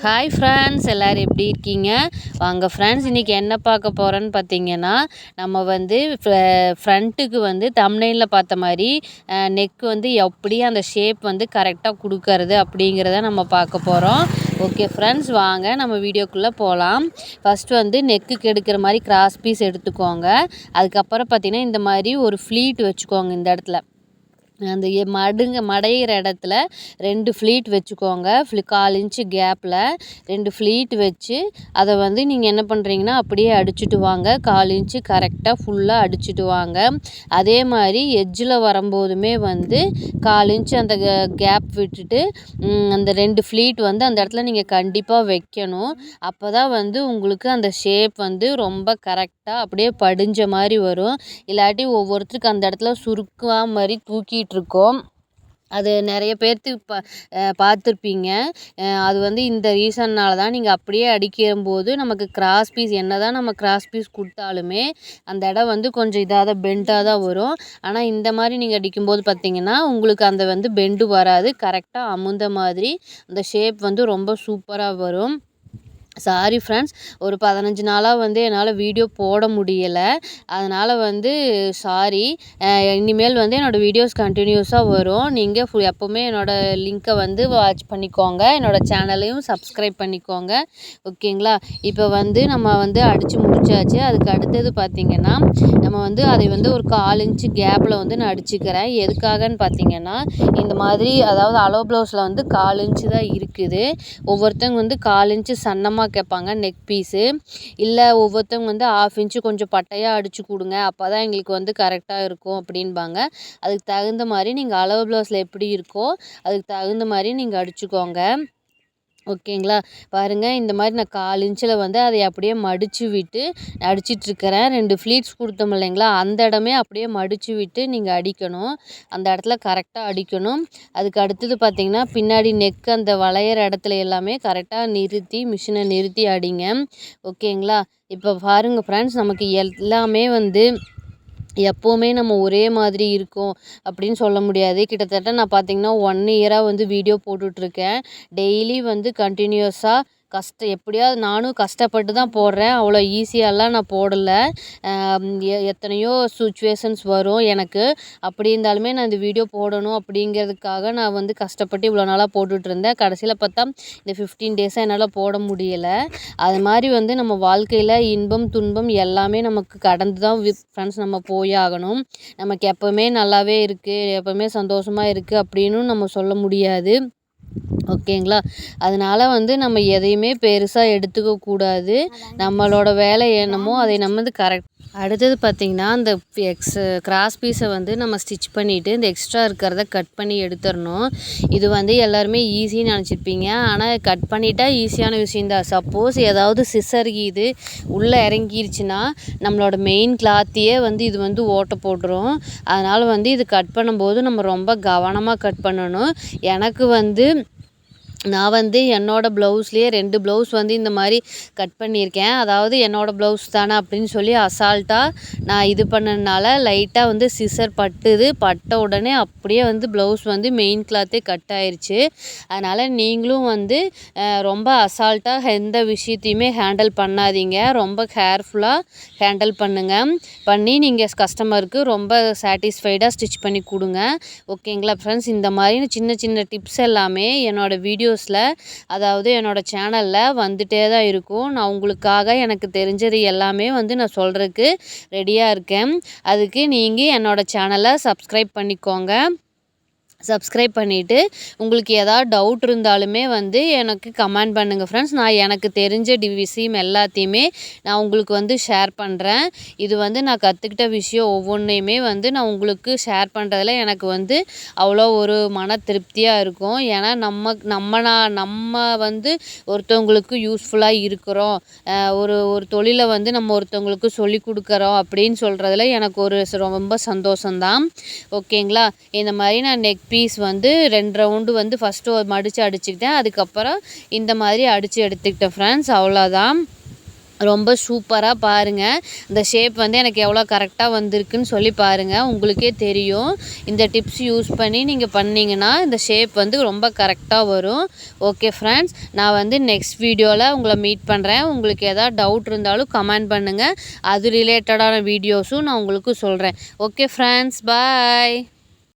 Hi friends, எல்லோரும் எப்படி இருக்கீங்க? வாங்க ஃப்ரெண்ட்ஸ், இன்றைக்கி என்ன பார்க்க போகிறோன்னு பார்த்தீங்கன்னா, நம்ம வந்து ஃப்ரண்ட்டுக்கு வந்து தம்ப்நெயிலில் பார்த்த மாதிரி நெக் வந்து எப்படி அந்த ஷேப் வந்து கரெக்டாக கொடுக்கறது அப்படிங்கிறத நம்ம பார்க்க போகிறோம். ஓகே ஃப்ரெண்ட்ஸ், வாங்க நம்ம வீடியோக்குள்ளே போகலாம். ஃபஸ்ட்டு வந்து நெக்குக்கு எடுக்கிற மாதிரி கிராஸ் பீஸ் எடுத்துக்கோங்க. அதுக்கப்புறம் பார்த்திங்கன்னா இந்த மாதிரி ஒரு ஃப்ளீட் வச்சுக்கோங்க. இந்த இடத்துல அந்த மடையிற இடத்துல 2 ஃப்ளீட் வச்சுக்கோங்க. 1/4 இன்ச்சு கேப்பில் 2 ஃப்ளீட் வச்சு அதை வந்து நீங்கள் என்ன பண்ணுறீங்கன்னா அப்படியே அடிச்சுட்டு வாங்க. 1/4 இன்ச்சு கரெக்டாக ஃபுல்லாக அடிச்சுட்டு வாங்க. அதே மாதிரி எட்ஜில் வரும்போதுமே வந்து 1/4 இன்ச்சு அந்த கேப் விட்டுட்டு அந்த 2 ஃப்ளீட் வந்து அந்த இடத்துல நீங்கள் கண்டிப்பாக வைக்கணும். அப்போ தான் வந்து உங்களுக்கு அந்த ஷேப் வந்து ரொம்ப கரெக்டாக அப்படியே படிஞ்ச மாதிரி வரும். இல்லாட்டி ஒவ்வொருத்தருக்கு அந்த இடத்துல சுருக்கா மாதிரி தூக்கிட்டுருக்கோம். அது நிறைய பேர்த்துக்கு பார்த்துருப்பீங்க. அது வந்து இந்த ரீசன்னால் தான் நீங்கள் அப்படியே அடிக்கும்போது நமக்கு கிராஸ் பீஸ் என்ன தான் நம்ம கிராஸ் பீஸ் கொடுத்தாலுமே அந்த இடம் வந்து கொஞ்சம் பெண்டாக தான் வரும். ஆனால் இந்த மாதிரி நீங்கள் அடிக்கும்போது பார்த்திங்கன்னா உங்களுக்கு அந்த வந்து பெண்டு வராது. கரெக்டாக அமுந்த மாதிரி அந்த ஷேப் வந்து ரொம்ப சூப்பராக வரும். சாரி ஃப்ரெண்ட்ஸ், ஒரு 15 நாளாக வந்து என்னால் வீடியோ போட முடியலை. அதனால் வந்து சாரி. இனிமேல் வந்து என்னோடய வீடியோஸ் கண்டினியூஸாக வரும். நீங்கள் எப்போவுமே என்னோடய லிங்க்கை வந்து வாட்ச் பண்ணிக்கோங்க. என்னோடய சேனலையும் சப்ஸ்கிரைப் பண்ணிக்கோங்க. ஓகேங்களா? இப்போ வந்து நம்ம வந்து அடித்து முடிச்சாச்சு. அதுக்கு அடுத்தது பார்த்திங்கன்னா நம்ம வந்து அதை வந்து ஒரு 1/4 இன்ச்சு கேப்பில் வந்து நான் அடிச்சுக்கிறேன். எதுக்காகன்னு பார்த்திங்கன்னா இந்த மாதிரி அதாவது அளவு ப்ளவுஸில் வந்து 1/4 இன்ச்சு தான் இருக்குது. ஒவ்வொருத்தவங்க வந்து 1/4 இன்ச்சு சன்னமாக கேட்பாங்க நெக் பீஸு. இல்லை ஒவ்வொருத்தவங்க வந்து 1/2 இன்ச்சு கொஞ்சம் பட்டையாக அடித்து கொடுங்க, அப்போ தான் எங்களுக்கு வந்து கரெக்டாக இருக்கும் அப்படின்பாங்க. அதுக்கு தகுந்த மாதிரி நீங்கள் அளவு ப்ளவுஸில் எப்படி இருக்கோ அதுக்கு தகுந்த மாதிரி நீங்கள் அடிச்சுக்கோங்க. ஓகேங்களா? பாருங்கள், இந்த மாதிரி நான் 1/4 இன்ச்சில் வந்து அதை அப்படியே மடித்து விட்டு அடிச்சிட்ருக்கிறேன். 2 ஃப்ளீட்ஸ் கொடுத்தோம் இல்லைங்களா, அந்த இடமே அப்படியே மடித்து விட்டு நீங்கள் அடிக்கணும். அந்த இடத்துல கரெக்டாக அடிக்கணும். அதுக்கு அடுத்தது பார்த்திங்கன்னா பின்னாடி நெக் அந்த வளையிற இடத்துல எல்லாமே கரெக்டாக நிறுத்தி மிஷினை நிறுத்தி அடிங்க. ஓகேங்களா? இப்போ பாருங்கள் ஃப்ரெண்ட்ஸ், நமக்கு எல்லாமே வந்து எப்போவுமே நம்ம ஒரே மாதிரி இருக்கும் அப்படின்னு சொல்ல முடியாது. கிட்டத்தட்ட நான் பார்த்திங்கன்னா 1 இயராக வந்து வீடியோ போட்டுட்ருக்கேன். டெய்லி வந்து கண்டினியூஸாக எப்படியாவது நானும் கஷ்டப்பட்டு தான் போடுறேன். அவ்வளோ ஈஸியாலாம் நான் போடலை. எத்தனையோ சுச்சுவேஷன்ஸ் வரும் எனக்கு. அப்படி இருந்தாலுமே நான் இந்த வீடியோ போடணும் அப்படிங்கிறதுக்காக நான் வந்து கஷ்டப்பட்டு இவ்வளோ நாளாக போட்டுட்ருந்தேன். கடைசியில் பார்த்தா இந்த 15 டேஸாக என்னால் போட முடியலை. அது மாதிரி வந்து நம்ம வாழ்க்கையில் இன்பம் துன்பம் எல்லாமே நமக்கு கடந்து தான் ஃப்ரெண்ட்ஸ் நம்ம போய் ஆகணும். நமக்கு எப்போவுமே நல்லாவே இருக்குது, எப்போவுமே சந்தோஷமாக இருக்குது அப்படின்னு நம்ம சொல்ல முடியாது. ஓகேங்களா? அதனால் வந்து நம்ம எதையுமே பெருசாக எடுத்துக்க கூடாது. நம்மளோட வேலை என்னமோ அதை நம்ம வந்து அடுத்தது பார்த்திங்கன்னா அந்த கிராஸ் பீஸை வந்து நம்ம ஸ்டிச் பண்ணிவிட்டு இந்த எக்ஸ்ட்ரா இருக்கிறத கட் பண்ணி எடுத்துடணும். இது வந்து எல்லாருமே ஈஸின்னு நினச்சிருப்பீங்க. ஆனால் கட் பண்ணிட்டா ஈஸியான விஷயந்தான். சப்போஸ் ஏதாவது சிசர் இது உள்ளே இறங்கிருச்சுன்னா நம்மளோட மெயின் கிளாத்தையே வந்து இது வந்து ஓட்டை போட்டுரும். அதனால் வந்து இது கட் பண்ணும்போது நம்ம ரொம்ப கவனமாக கட் பண்ணணும். எனக்கு வந்து நான் வந்து என்னோடய ப்ளவுஸ்லேயே 2 ப்ளவுஸ் வந்து இந்த மாதிரி கட் பண்ணியிருக்கேன். அதாவது என்னோடய ப்ளவுஸ் தானே அப்படின்னு சொல்லி அசால்ட்டாக நான் இது பண்ணதுனால லைட்டாக வந்து சிசர் பட்ட உடனே அப்படியே வந்து ப்ளவுஸ் வந்து மெயின் கிளாத்தே கட் ஆயிடுச்சு. அதனால் நீங்களும் வந்து ரொம்ப அசால்ட்டாக எந்த விஷயத்தையுமே ஹேண்டில் பண்ணாதீங்க. ரொம்ப கேர்ஃபுல்லாக ஹேண்டில் பண்ணி நீங்கள் கஸ்டமருக்கு ரொம்ப சாட்டிஸ்ஃபைடாக ஸ்டிச் பண்ணி கொடுங்க. ஓகேங்களா ஃப்ரெண்ட்ஸ்? இந்த மாதிரி சின்ன சின்ன டிப்ஸ் எல்லாமே என்னோடய வீடியோஸில் அதாவது என்னோடய சேனலில் வந்துகிட்டே தான் இருக்கும். நான் உங்களுக்காக எனக்கு தெரிஞ்சது எல்லாமே வந்து நான் சொல்கிறதுக்கு ரெடியாக இருக்கேன். அதுக்கு நீங்கள் என்னோடய சேனலை சப்ஸ்கிரைப் பண்ணிக்கோங்க. சப்ஸ்கிரைப் பண்ணிவிட்டு உங்களுக்கு ஏதாவது டவுட் இருந்தாலுமே வந்து எனக்கு கமெண்ட் பண்ணுங்கள் ஃப்ரெண்ட்ஸ். நான் எனக்கு தெரிஞ்ச விஷயம் எல்லாத்தையுமே நான் உங்களுக்கு வந்து ஷேர் பண்ணுறேன். இது வந்து நான் கற்றுக்கிட்ட விஷயம் ஒவ்வொன்றையுமே வந்து நான் உங்களுக்கு ஷேர் பண்ணுறதுல எனக்கு வந்து அவ்வளோ ஒரு மன திருப்தியாக இருக்கும். ஏன்னா நம்ம வந்து ஒருத்தவங்களுக்கு யூஸ்ஃபுல்லாக இருக்கிறோம், ஒரு தொழிலை வந்து நம்ம ஒருத்தவங்களுக்கு சொல்லி கொடுக்குறோம் அப்படின்னு சொல்கிறதுல எனக்கு ரொம்ப சந்தோஷம்தான். ஓகேங்களா? இந்த மாதிரி நான் நெக் பீஸ் வந்து 2 ரவுண்டு வந்து ஃபஸ்ட்டு மடித்து அடிச்சுக்கிட்டேன். அதுக்கப்புறம் இந்த மாதிரி அடித்து எடுத்துக்கிட்டேன் ஃப்ரெண்ட்ஸ். அவ்வளோதான். ரொம்ப சூப்பராக பாருங்கள். இந்த ஷேப் வந்து எனக்கு எவ்வளோ கரெக்டாக வந்திருக்குன்னு சொல்லி பாருங்கள். உங்களுக்கே தெரியும். இந்த டிப்ஸ் யூஸ் பண்ணி நீங்கள் பண்ணிங்கன்னா இந்த ஷேப் வந்து ரொம்ப கரெக்டாக வரும். ஓகே ஃப்ரெண்ட்ஸ், நான் வந்து நெக்ஸ்ட் வீடியோவில் உங்களை மீட் பண்ணுறேன். உங்களுக்கு எதாவது டவுட் இருந்தாலும் கமெண்ட் பண்ணுங்கள். அது ரிலேட்டடான வீடியோஸும் நான் உங்களுக்கு சொல்கிறேன். ஓகே ஃப்ரெண்ட்ஸ், பாய்.